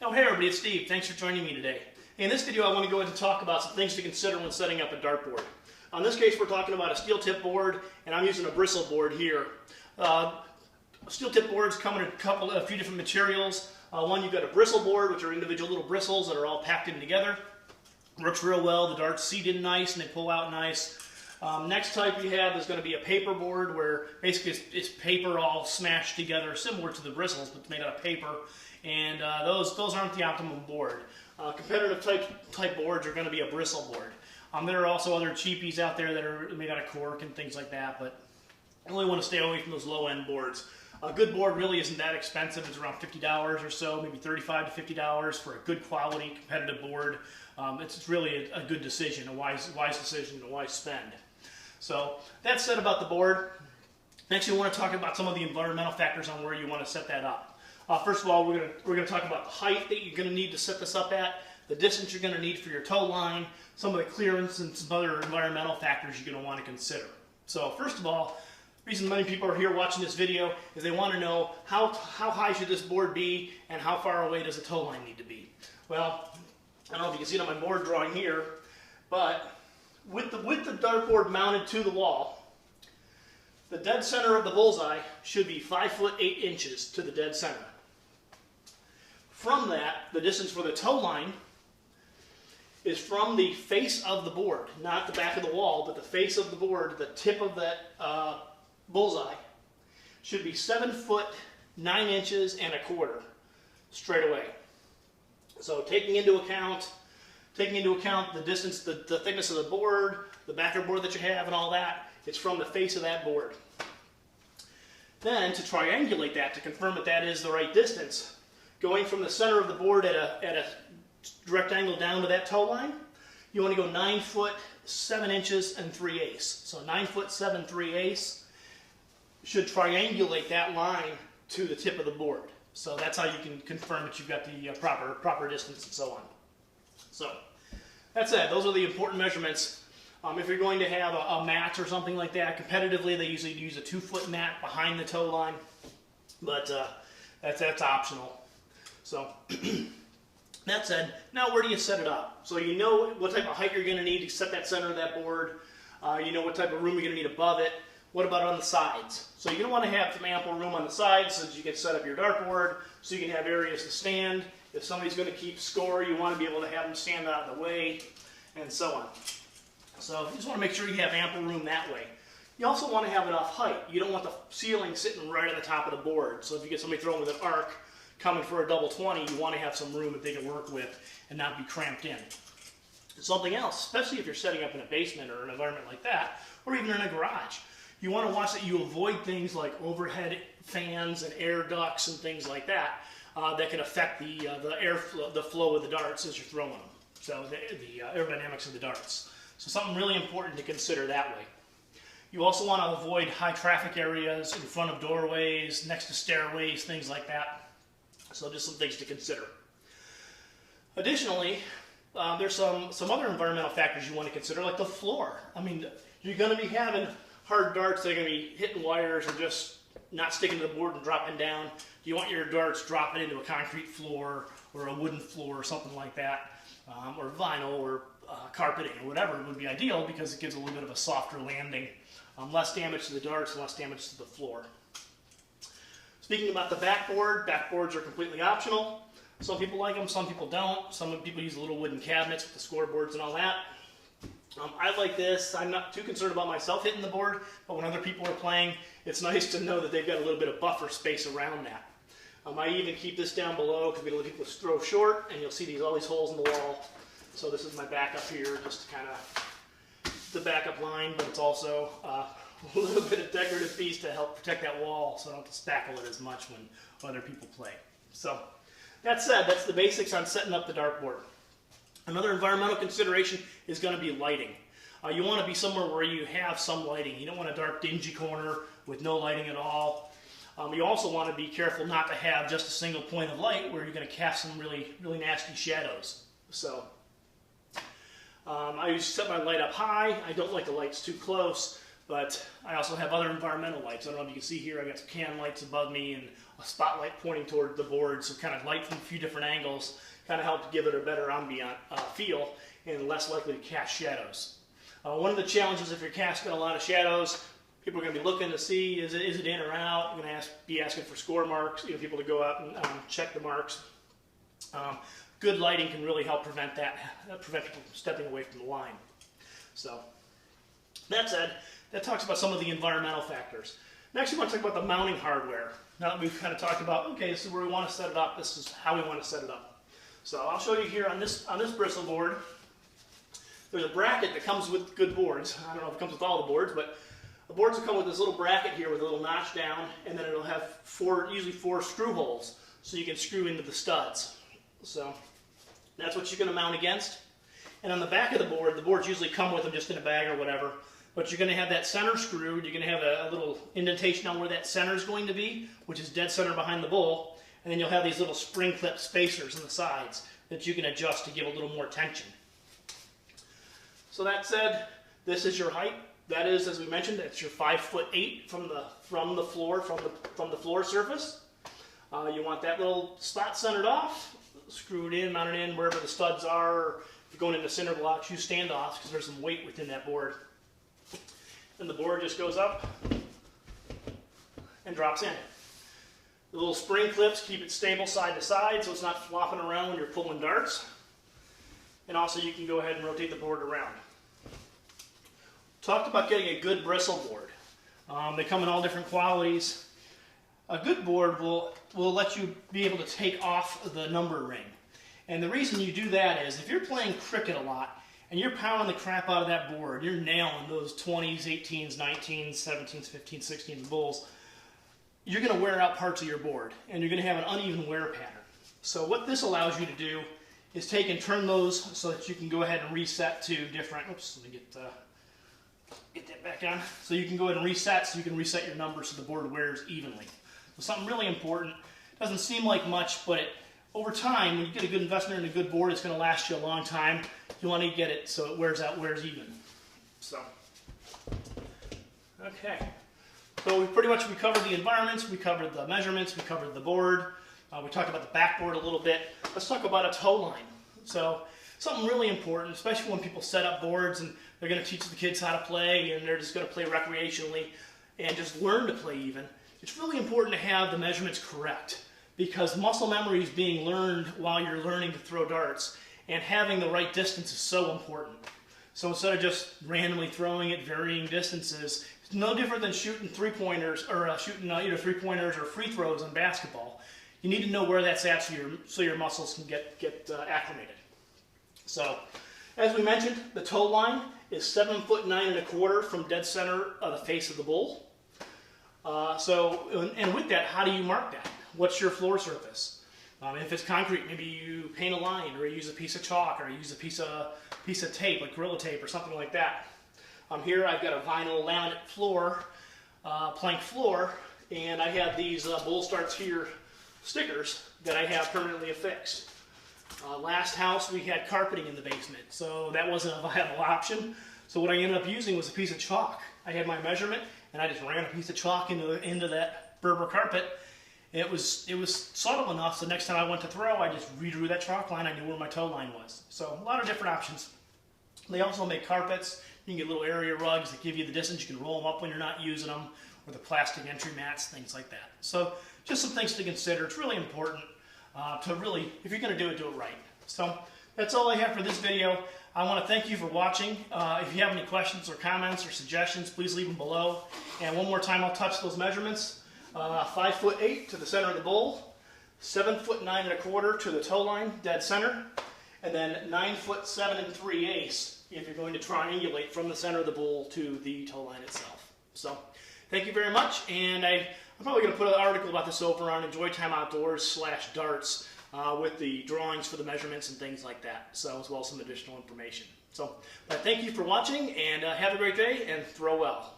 Oh, hey everybody, it's Steve. Thanks for joining me today. In this video, I want to go ahead and talk about some things to consider when setting up a dartboard. In this case, we're talking about a steel tip board, and I'm using a bristle board here. Steel tip boards come in a few different materials. One, you've got a bristle board, which are individual little bristles that are all packed in together. Works real well. The darts seat in nice and they pull out nice. Next type you have is going to be a paper board, where basically it's paper all smashed together, similar to the bristles, but it's made out of paper. And those aren't the optimum board. Competitive type boards are going to be a bristle board. There are also other cheapies out there that are made out of cork and things like that, but I really want to stay away from those low-end boards. A good board really isn't that expensive. It's around $50 or so, maybe $35 to $50 for a good quality competitive board. It's really a good decision, a wise decision, a wise spend. So that said about the board, next we want to talk about some of the environmental factors on where you want to set that up. First of all, we're going to talk about the height that you're going to need to set this up at, the distance you're going to need for your toe line, some of the clearance, and some other environmental factors you're going to want to consider. So first of all, the reason many people are here watching this video is they want to know how high should this board be and how far away does the toe line need to be. Well, I don't know if you can see it on my board drawing here, but with the dartboard mounted to the wall, the dead center of the bullseye should be 5 foot 8 inches to the dead center. From that, the distance for the toe line is from the face of the board, not the back of the wall, but the face of the board, the tip of that bullseye, should be 7 foot 9 inches and a quarter straight away. So taking into account the distance, the thickness of the board, the backer board that you have, and all that, it's from the face of that board. Then, to triangulate that, to confirm that that is the right distance, going from the center of the board at a direct angle down to that toe line, you want to go 9 foot 7 inches and 3/8. So 9 foot 7 3/8 should triangulate that line to the tip of the board. So that's how you can confirm that you've got the proper distance and so on. So that said, those are the important measurements. If you're going to have a mat or something like that, competitively they usually use a 2 foot mat behind the toe line, but that's optional. So that said, now where do you set it up? So you know what type of height you're going to need to set that center of that board. You know what type of room you're going to need above it. What about on the sides? So you're going to want to have some ample room on the sides so that you can set up your dartboard, so you can have areas to stand. If somebody's going to keep score, you want to be able to have them stand out of the way, and so on. So you just want to make sure you have ample room that way. You also want to have enough height. You don't want the ceiling sitting right at the top of the board. So if you get somebody throwing with an arc coming for a double 20, you want to have some room that they can work with and not be cramped in. Something else, especially if you're setting up in a basement or an environment like that, or even in a garage, you want to watch that you avoid things like overhead fans and air ducts and things like that that can affect the flow of the darts as you're throwing them. So the aerodynamics of the darts. So something really important to consider that way. You also want to avoid high traffic areas in front of doorways, next to stairways, things like that. So just some things to consider. Additionally, there's some other environmental factors you want to consider, like the floor. I mean, you're going to be having hard darts that are going to be hitting wires or just not sticking to the board and dropping down. Do you want your darts dropping into a concrete floor or a wooden floor or something like that, or vinyl or carpeting or whatever would be ideal, because it gives a little bit of a softer landing. Less damage to the darts, less damage to the floor. Speaking about the backboard, backboards are completely optional. Some people like them, some people don't. Some people use little wooden cabinets with the scoreboards and all that. I like this. I'm not too concerned about myself hitting the board, but when other people are playing, it's nice to know that they've got a little bit of buffer space around that. I even keep this down below because we let people throw short, and you'll see all these holes in the wall. So this is my backup here, just to kind of the backup line, but it's also a little bit of decorative piece to help protect that wall so I don't have to spackle it as much when other people play. So that said, that's the basics on setting up the dartboard. Another environmental consideration is going to be lighting. You want to be somewhere where you have some lighting. You don't want a dark, dingy corner with no lighting at all. You also want to be careful not to have just a single point of light where you're going to cast some really nasty shadows. So I usually set my light up high. I don't like the lights too close, But I also have other environmental lights. I don't know if you can see here, I got some can lights above me and a spotlight pointing toward the board, so kind of light from a few different angles kind of help give it a better ambient feel and less likely to cast shadows. One of the challenges if you're casting a lot of shadows, people are going to be looking to see is it in or out. You're going to be asking for score marks, people to go out and check the marks. Good lighting can really help prevent people from stepping away from the line. So that said, that talks about some of the environmental factors. Next, we want to talk about the mounting hardware. Now that we've kind of talked about, okay, this is where we want to set it up, this is how we want to set it up. So I'll show you here on this bristle board. There's a bracket that comes with good boards. I don't know if it comes with all the boards, but the boards will come with this little bracket here with a little notch down, and then it'll have usually four screw holes, so you can screw into the studs. So that's what you're going to mount against. And on the back of the boards usually come with them just in a bag or whatever. But you're going to have that center screwed. You're going to have a little indentation on where that center is going to be, which is dead center behind the bowl. And then you'll have these little spring clip spacers on the sides that you can adjust to give a little more tension. So that said, this is your height. That is, as we mentioned, it's your 5'8" from the floor surface. You want that little slot centered off, screwed in, mounted in wherever the studs are. Or if you're going into cinder blocks, use standoffs because there's some weight within that board. And the board just goes up and drops in. The little spring clips keep it stable side to side so it's not flopping around when you're pulling darts. And also you can go ahead and rotate the board around. Talked about getting a good bristle board. They come in all different qualities. A good board will let you be able to take off the number ring. And the reason you do that is if you're playing cricket a lot, and you're pounding the crap out of that board, you're nailing those 20s, 18s, 19s, 17s, 15s, 16s bowls, you're going to wear out parts of your board, and you're going to have an uneven wear pattern. So what this allows you to do is take and turn those so that you can go ahead and reset to different, oops, let me get that back on. So you can go ahead and reset, so you can reset your numbers so the board wears evenly. So something really important, doesn't seem like much, but over time, when you get a good investment in a good board, it's going to last you a long time. You want to get it so it wears even. So, okay. So we covered the environments, we covered the measurements, we covered the board. We talked about the backboard a little bit. Let's talk about a tow line. So something really important, especially when people set up boards and they're going to teach the kids how to play and they're just going to play recreationally and just learn to play even. It's really important to have the measurements correct because muscle memory is being learned while you're learning to throw darts. And having the right distance is so important. So instead of just randomly throwing at varying distances, it's no different than shooting three-pointers or shooting either three-pointers or free throws in basketball. You need to know where that's at so your muscles can get acclimated. So, as we mentioned, the toe line is 7'9"1/4 from dead center of the face of the bowl. And with that, how do you mark that? What's your floor surface? If it's concrete, maybe you paint a line, or you use a piece of chalk, or you use a piece of tape, like Gorilla Tape, or something like that. Here I've got a vinyl laminate floor, plank floor, and I have these Bull Starts Here stickers that I have permanently affixed. Last house we had carpeting in the basement, so that wasn't a viable option. So what I ended up using was a piece of chalk. I had my measurement, and I just ran a piece of chalk into that Berber carpet. It was subtle enough, so next time I went to throw, I just redrew that chalk line. I knew where my toe line was. So a lot of different options. They also make carpets. You can get little area rugs that give you the distance. You can roll them up when you're not using them, or the plastic entry mats, things like that. So just some things to consider. It's really important to really, if you're going to do it right. So that's all I have for this video. I want to thank you for watching. If you have any questions or comments or suggestions, please leave them below. And one more time, I'll touch those measurements. 5'8" to the center of the bowl, 7'9"1/4 to the toe line, dead center, and then 9'7" 3/8" if you're going to triangulate from the center of the bowl to the toe line itself. So, thank you very much, and I'm probably going to put an article about this over on EnjoyTimeOutdoors/darts with the drawings for the measurements and things like that, so as well as some additional information. So, thank you for watching, and have a great day, and throw well.